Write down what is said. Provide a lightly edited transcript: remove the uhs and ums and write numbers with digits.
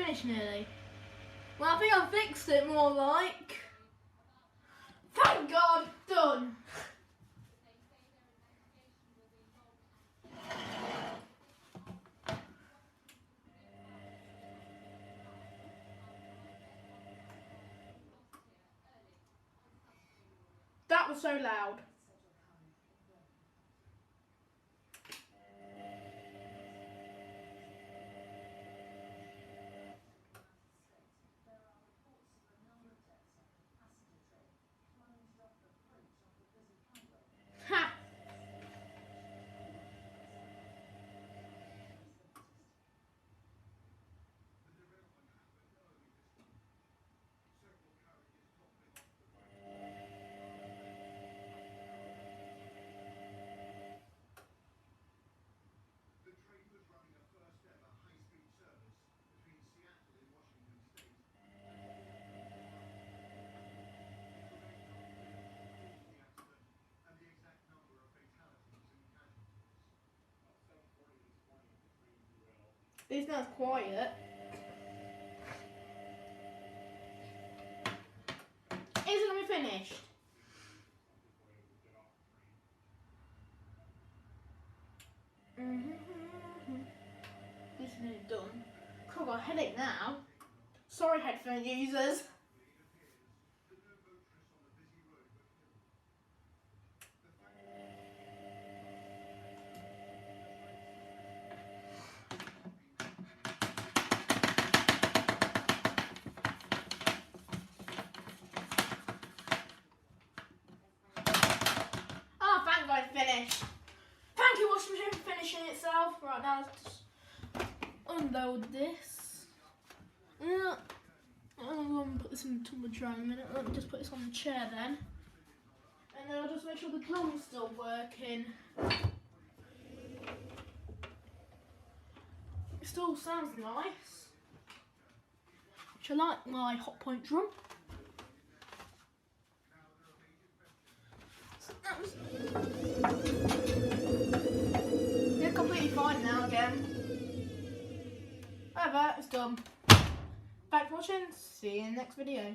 finished nearly. Well, I think I fixed it more like. Thank God, done. That was so loud. Ha! It's not quiet. Is it gonna be finished? This is nearly done. Cool, got a headache now. Sorry, headphone users. Oh, thank God it's finished. Thank you, washing machine, for finishing itself. Right, now let's just unload this. Yeah. I'm going to put this in the tumble dryer in a minute. Let me just put this on the chair then. And then I'll just make sure the plum's still working. It still sounds nice. Which I like my Hotpoint drum. It's completely fine now again. However, it's done. Thanks for watching. See you in the next video.